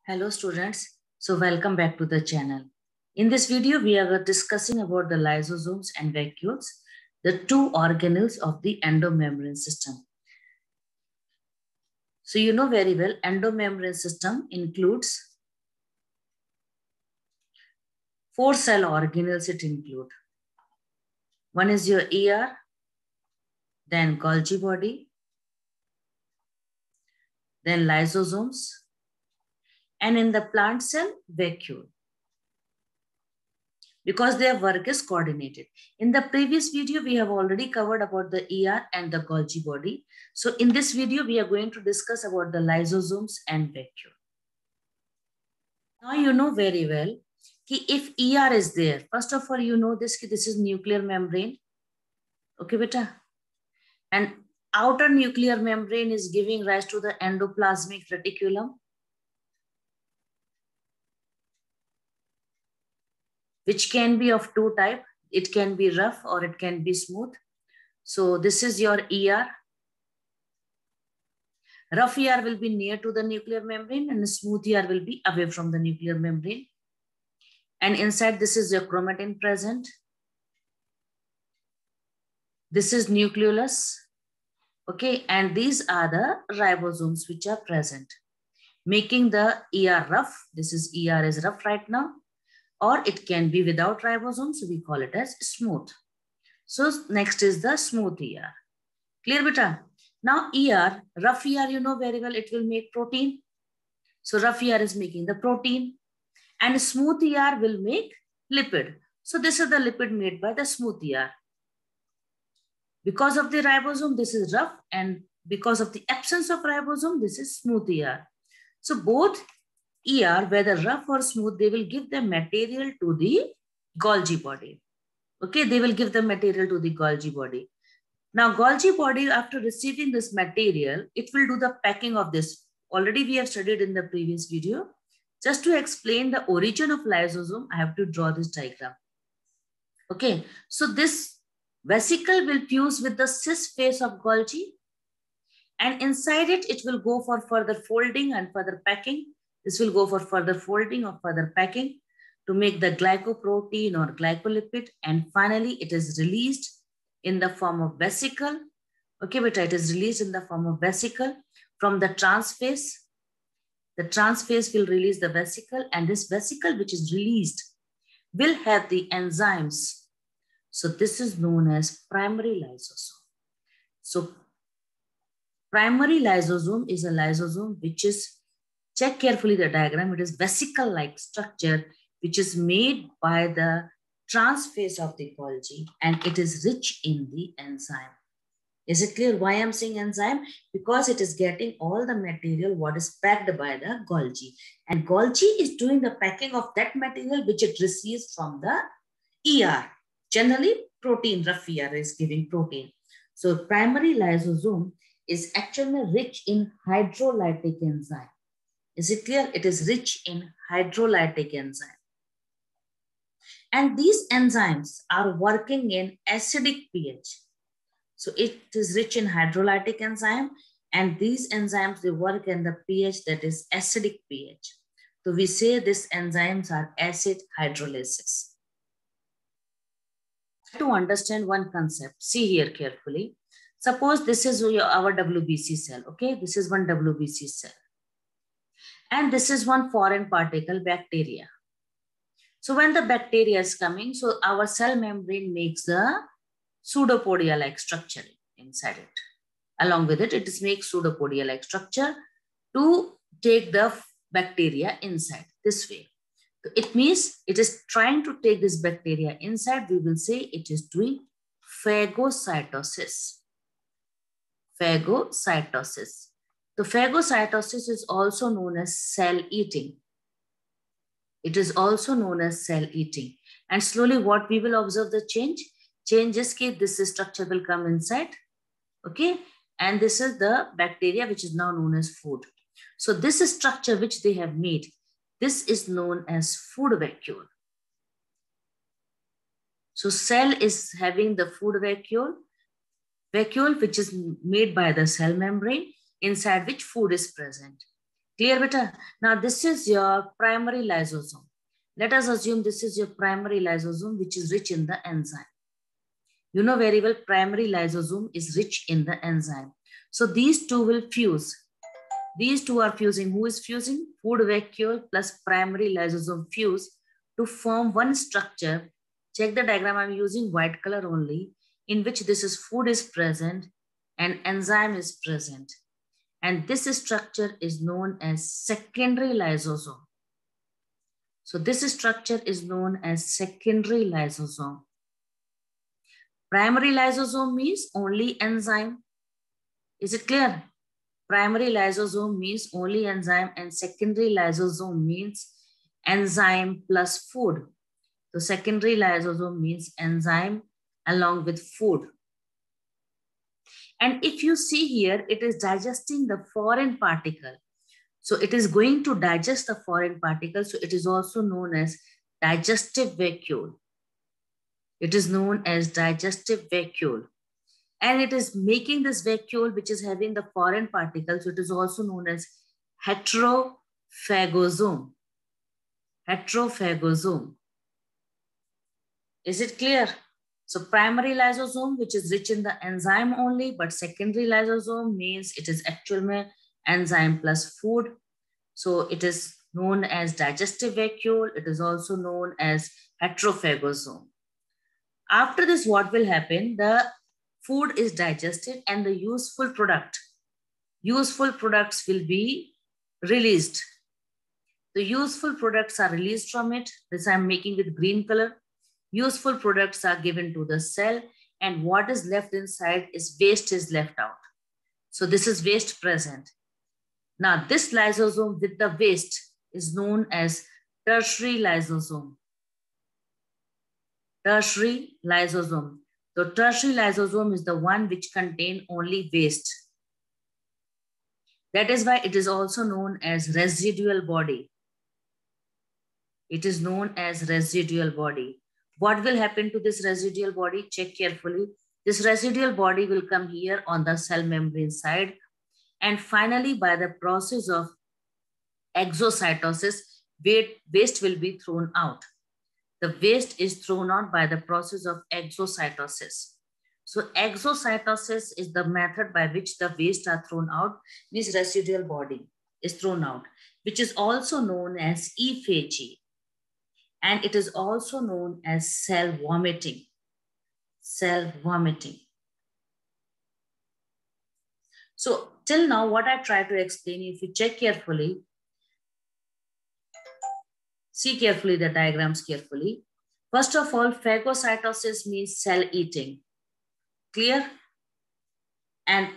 Hello students, so welcome back to the channel. In this video, we are discussing about the lysosomes and vacuoles, the two organelles of the endomembrane system. So you know very well, endomembrane system includes 4 cell organelles it includes. One is your ER, then Golgi body, then lysosomes, and in the plant cell, vacuole. Because their work is coordinated. In the previous video, we have already covered about the ER and the Golgi body. So in this video, we are going to discuss about the lysosomes and vacuole. Now you know very well that if ER is there, first of all, you know this is nuclear membrane. Okay, beta. And outer nuclear membrane is giving rise to the endoplasmic reticulum, which can be of two types. It can be rough or it can be smooth. So this is your ER. Rough ER will be near to the nuclear membrane and smooth ER will be away from the nuclear membrane. And inside this is your chromatin present. This is nucleolus. Okay, and these are the ribosomes which are present, making the ER rough. This is ER is rough right now. Or it can be without ribosomes, so we call it as smooth. So next is the smooth ER. Clear, beta? Now ER, rough ER, you know very well, it will make protein. So rough ER is making the protein. And smooth ER will make lipid. So this is the lipid made by the smooth ER. Because of the ribosome, this is rough. And because of the absence of ribosome, this is smooth ER. So both ER, whether rough or smooth, they will give the material to the Golgi body. Okay, they will give the material to the Golgi body. Now, Golgi body, after receiving this material, it will do the packing of this. Already we have studied in the previous video. Just to explain the origin of lysosome, I have to draw this diagram. Okay, so this vesicle will fuse with the cis face of Golgi. And inside it, it will go for further folding and further packing. This will go for further folding or further packing to make the glycoprotein or glycolipid. And finally, it is released in the form of vesicle. Okay, but it is released in the form of vesicle from the transphase. The transphase will release the vesicle, and this vesicle which is released will have the enzymes. So this is known as primary lysosome. So primary lysosome is a lysosome which is, check carefully the diagram, it is vesicle-like structure which is made by the transphase of the Golgi, and it is rich in the enzyme. Is it clear why I'm saying enzyme? Because it is getting all the material what is packed by the Golgi. And Golgi is doing the packing of that material which it receives from the ER. Generally, protein, rough ER is giving protein. So primary lysosome is actually rich in hydrolytic enzyme. Is it clear? It is rich in hydrolytic enzyme. And these enzymes are working in acidic pH. So it is rich in hydrolytic enzyme, and these enzymes, they work in the pH that is acidic pH. So we say these enzymes are acid hydrolysis. To understand one concept, see here carefully. Suppose this is our WBC cell, okay? This is one WBC cell. And this is one foreign particle, bacteria. So when the bacteria is coming, so our cell membrane makes the pseudopodia-like structure inside it. Along with it, it makes pseudopodia-like structure to take the bacteria inside this way. So it means it is trying to take this bacteria inside. We will say it is doing phagocytosis. Phagocytosis. So phagocytosis is also known as cell eating. It is also known as cell eating. And slowly what we will observe the change? Changes that this structure will come inside. Okay. And this is the bacteria which is now known as food. So this structure which they have made, this is known as food vacuole. So cell is having the food vacuole which is made by the cell membrane, inside which food is present. Clear, beta? Now this is your primary lysosome. Let us assume this is your primary lysosome, which is rich in the enzyme. You know very well primary lysosome is rich in the enzyme. So these two will fuse. These two are fusing. Who is fusing? Food vacuole plus primary lysosome fuse to form one structure. Check the diagram. I'm using white color only, in which this is food is present and enzyme is present. And this structure is known as secondary lysosome. So this structure is known as secondary lysosome. Primary lysosome means only enzyme. Is it clear? Primary lysosome means only enzyme, and secondary lysosome means enzyme plus food. So secondary lysosome means enzyme along with food. And if you see here, it is digesting the foreign particle. So it is going to digest the foreign particle. So it is also known as digestive vacuole. It is known as digestive vacuole. And it is making this vacuole, which is having the foreign particles. So it is also known as heterophagosome. Heterophagosome. Is it clear? So primary lysosome, which is rich in the enzyme only, but secondary lysosome means it is actually enzyme plus food. So it is known as digestive vacuole. It is also known as heterophagosome. After this, what will happen? The food is digested and the useful products will be released. The useful products are released from it. This I'm making with green color. Useful products are given to the cell, and what is left inside is waste is left out. So this is waste present. Now this lysosome with the waste is known as tertiary lysosome. Tertiary lysosome. So tertiary lysosome is the one which contains only waste. That is why it is also known as residual body. It is known as residual body. What will happen to this residual body? Check carefully. This residual body will come here on the cell membrane side. And finally, by the process of exocytosis, waste will be thrown out. The waste is thrown out by the process of exocytosis. So exocytosis is the method by which the waste are thrown out. This residual body is thrown out, which is also known as ephagy. And it is also known as cell vomiting. Cell vomiting. So till now, what I try to explain, if you check carefully, see carefully the diagrams carefully. First of all, phagocytosis means cell eating. Clear? And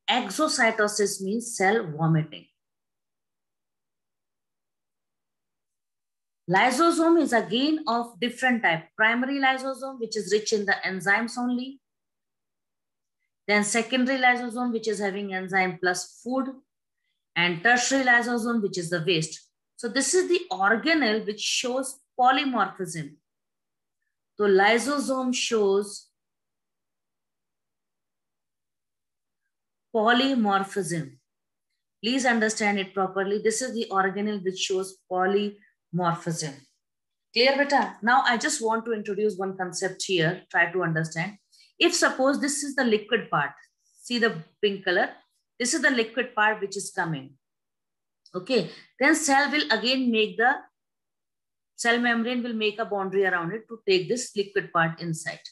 exocytosis means cell vomiting. Lysosome is again of different type. Primary lysosome, which is rich in the enzymes only. Then secondary lysosome, which is having enzyme plus food. And tertiary lysosome, which is the waste. So this is the organelle which shows polymorphism. So lysosome shows polymorphism. Please understand it properly. This is the organelle which shows polymorphism. Clear, beta? Now I just want to introduce one concept here. Try to understand. If suppose this is the liquid part, see the pink color. This is the liquid part which is coming. Okay, then cell membrane will make a boundary around it to take this liquid part inside.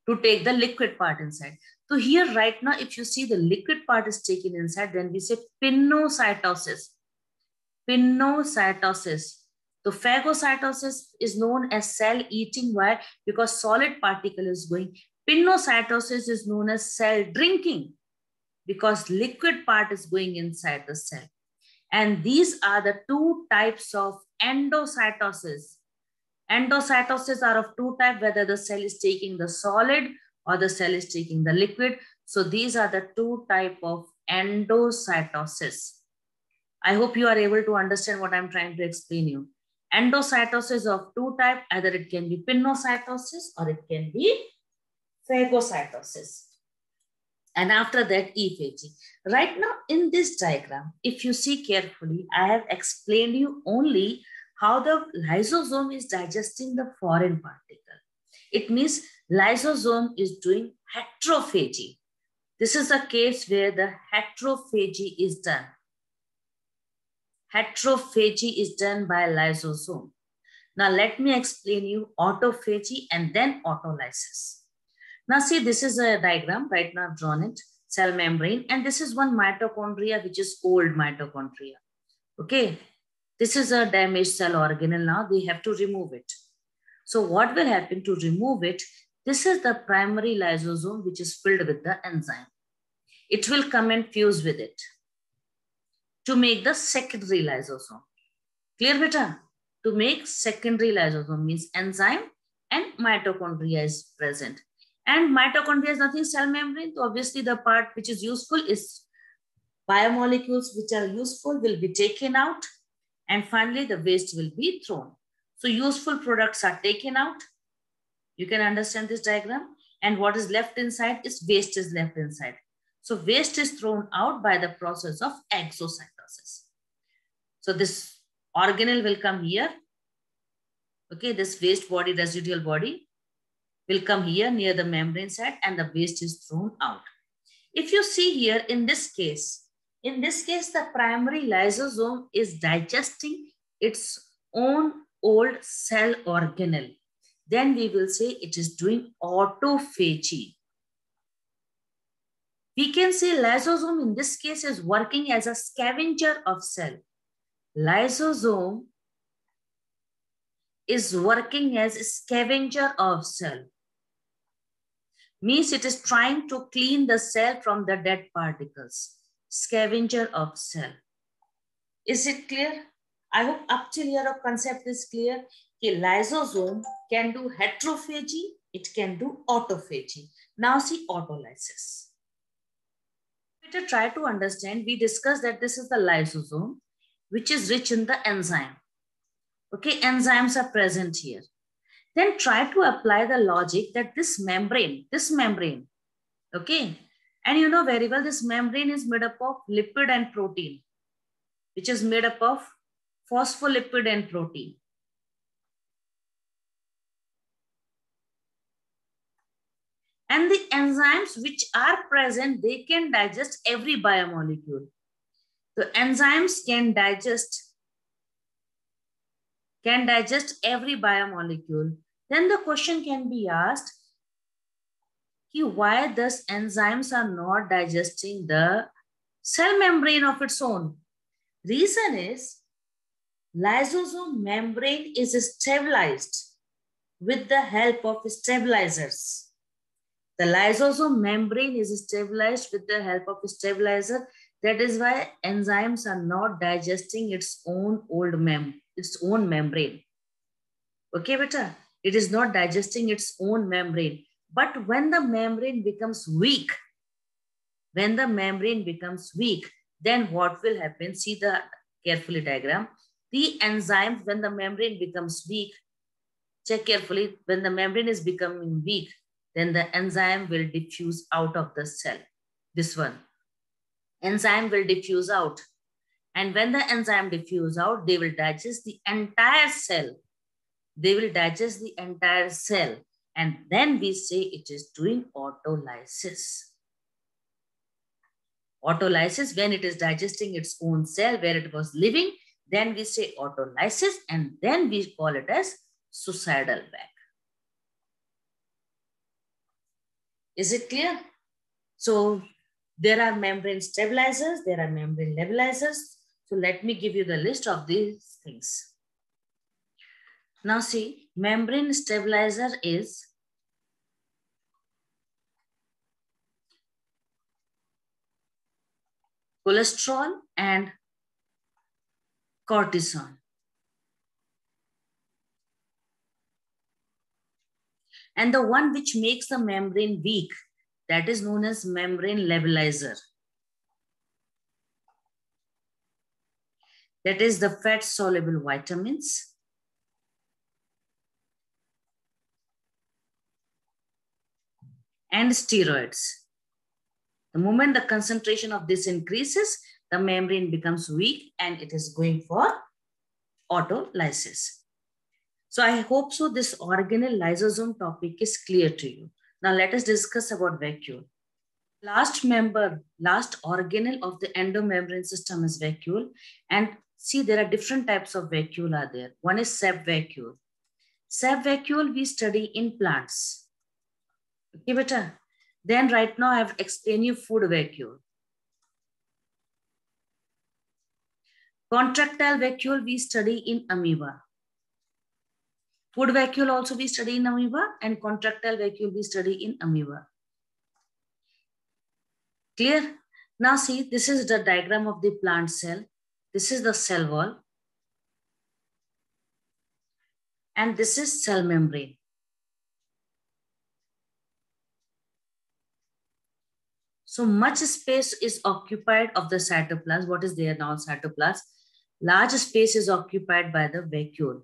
To take the liquid part inside. So here right now, if you see the liquid part is taken inside, then we say pinocytosis. Pinocytosis. So phagocytosis is known as cell eating. Why? Because solid particle is going. Pinocytosis is known as cell drinking, because liquid part is going inside the cell. And these are the two types of endocytosis. Endocytosis are of two types, whether the cell is taking the solid or the cell is taking the liquid. So these are the two types of endocytosis. I hope you are able to understand what I'm trying to explain you. Endocytosis of two types, either it can be pinocytosis or it can be phagocytosis. And after that, E-phagy. Right now in this diagram, if you see carefully, I have explained you only how the lysosome is digesting the foreign particle. It means lysosome is doing heterophagy. This is a case where the heterophagy is done. Heterophagy is done by lysosome. Now let me explain you autophagy and then autolysis. Now see, this is a diagram, right now I've drawn it, cell membrane, and this is one mitochondria, which is old mitochondria. Okay, this is a damaged cell organelle now, they have to remove it. So what will happen to remove it? This is the primary lysosome, which is filled with the enzyme. It will come and fuse with it to make the secondary lysosome. Clear, beta? To make secondary lysosome means enzyme and mitochondria is present. And mitochondria is nothing, cell membrane. So obviously the part which is useful is biomolecules which are useful will be taken out. And finally the waste will be thrown. So useful products are taken out. You can understand this diagram. And what is left inside is waste is left inside. So waste is thrown out by the process of exocytosis. So this organelle will come here. Okay, this waste body, residual body will come here near the membrane side and the waste is thrown out. If you see here in this case, the primary lysosome is digesting its own old cell organelle. Then we will say it is doing autophagy. We can say lysosome in this case is working as a scavenger of cell. Lysosome is working as a scavenger of cell. Means it is trying to clean the cell from the dead particles. Scavenger of cell. Is it clear? I hope up till here our concept is clear. Okay, lysosome can do heterophagy, it can do autophagy. Now see autolysis. To try to understand, we discussed that this is the lysosome, which is rich in the enzyme. Okay, enzymes are present here. Then try to apply the logic that this membrane, okay, and you know very well this membrane is made up of lipid and protein, which is made up of phospholipid and protein. And the enzymes which are present, they can digest every biomolecule. The enzymes can digest every biomolecule. Then the question can be asked, why thus enzymes are not digesting the cell membrane of its own? Reason is lysosome membrane is stabilized with the help of stabilizers. The lysosome membrane is stabilized with the help of stabilizer. That is why enzymes are not digesting its own membrane. Okay, beta? It is not digesting its own membrane. But when the membrane becomes weak, then what will happen? See the carefully diagram. The enzymes, when the membrane becomes weak, check carefully, when the membrane is becoming weak, then the enzyme will diffuse out of the cell. This one. Enzyme will diffuse out. And when the enzyme diffuse out, they will digest the entire cell. And then we say it is doing autolysis. Autolysis, when it is digesting its own cell where it was living, then we say autolysis, and then we call it as suicidal bag. Is it clear? So there are membrane stabilizers, there are membrane levelizers. So let me give you the list of these things. Now see, membrane stabilizer is cholesterol and cortisone. And the one which makes the membrane weak, that is known as membrane levelizer. That is the fat-soluble vitamins. And steroids. The moment the concentration of this increases, the membrane becomes weak and it is going for autolysis. So I hope so this organelle lysosome topic is clear to you. Now let us discuss about vacuole. Last organelle of the endomembrane system is vacuole. And see, there are different types of vacuole are there. One is sap vacuole. Sap vacuole we study in plants. Okay, beta. Then right now I have explained you food vacuole. Contractile vacuole we study in amoeba. Food vacuole also we study in amoeba, and contractile vacuole we study in amoeba. Clear? Now see, this is the diagram of the plant cell. This is the cell wall. And this is cell membrane. So much space is occupied of the cytoplasm. What is there now? Cytoplasm. Large space is occupied by the vacuole.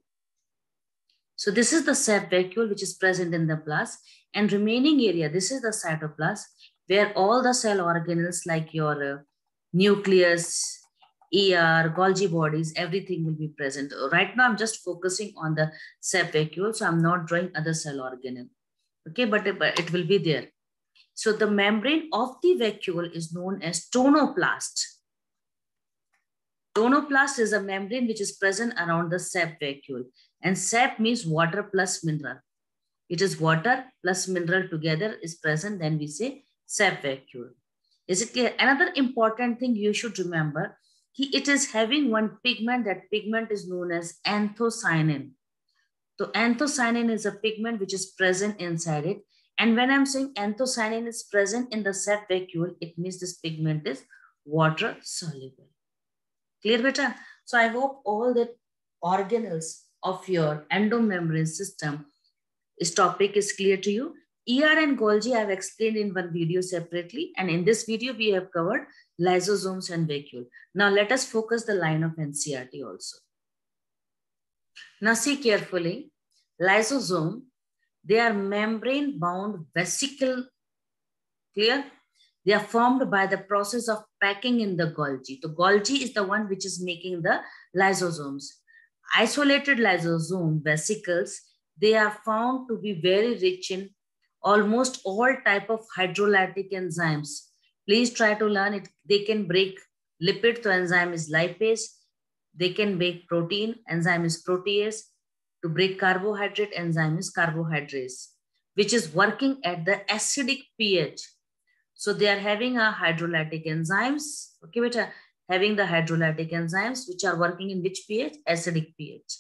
So this is the sap vacuole which is present in the plasm, and remaining area, this is the cytoplasm where all the cell organelles like your nucleus, ER, Golgi bodies, everything will be present. Right now I'm just focusing on the sap vacuole, so I'm not drawing other cell organelle. Okay, but it will be there. So the membrane of the vacuole is known as tonoplast. Tonoplast is a membrane which is present around the sap vacuole. And sap means water plus mineral. It is water plus mineral together is present, then we say sap vacuole. Is it clear? Another important thing you should remember, it is having one pigment. That pigment is known as anthocyanin. So anthocyanin is a pigment which is present inside it. And when I'm saying anthocyanin is present in the sap vacuole, it means this pigment is water soluble. Clear, beta? So I hope all the organelles of your endomembrane system, this topic is clear to you. ER and Golgi I have explained in one video separately, and in this video we have covered lysosomes and vacuole. Now let us focus the line of NCERT also. Now see carefully, lysosome, they are membrane bound vesicle. Clear? They are formed by the process of packing in the Golgi. The Golgi is the one which is making the lysosomes. Isolated lysosome vesicles, they are found to be very rich in almost all type of hydrolytic enzymes. Please try to learn it. They can break lipid, so enzyme is lipase. They can break protein, enzyme is protease. To break carbohydrate, enzyme is carbohydrase, which is working at the acidic pH. So they are having a hydrolytic enzymes, okay, beta, having the hydrolytic enzymes which are working in which pH? Acidic pH.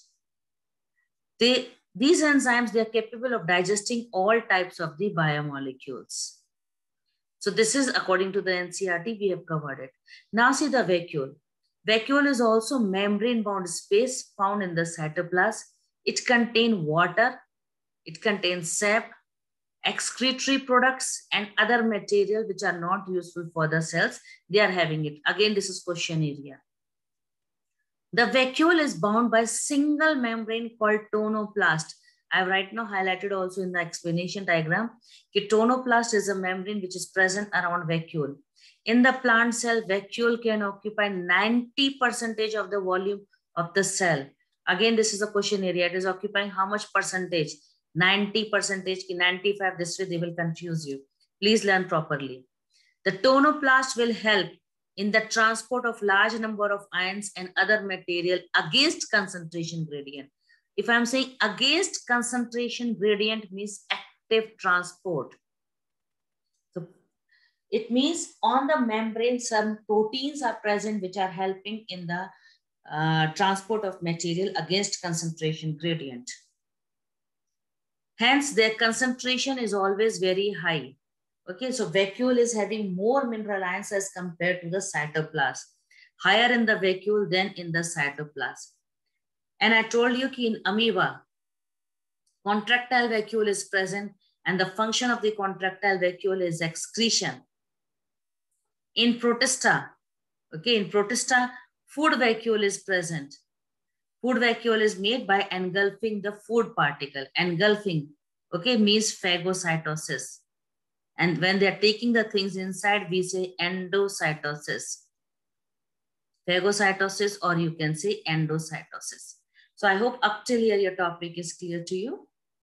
These enzymes, they are capable of digesting all types of the biomolecules. So this is according to the NCERT, we have covered it. Now see the vacuole. Vacuole is also membrane bound space found in the cytoplasm. It contains water, it contains sap, excretory products, and other material which are not useful for the cells. They are having it. Again, this is question area. The vacuole is bound by single membrane called tonoplast. I have right now highlighted also in the explanation diagram. Tonoplast is a membrane which is present around vacuole. In the plant cell, vacuole can occupy 90% of the volume of the cell. Again, this is a question area. It is occupying how much percentage? 90%, 95, this way they will confuse you. Please learn properly. The tonoplast will help in the transport of large number of ions and other material against concentration gradient. If I'm saying against concentration gradient means active transport. So it means on the membrane, some proteins are present which are helping in the transport of material against concentration gradient. Hence, their concentration is always very high. Okay, so vacuole is having more mineral ions as compared to the cytoplasm. Higher in the vacuole than in the cytoplasm. And I told you that in amoeba, contractile vacuole is present, and the function of the contractile vacuole is excretion. In protista, okay, in protista, food vacuole is present. Food vacuole is made by engulfing the food particle. Engulfing, okay, means phagocytosis. And when they're taking the things inside, we say endocytosis, phagocytosis, or you can say endocytosis. So I hope up till here your topic is clear to you.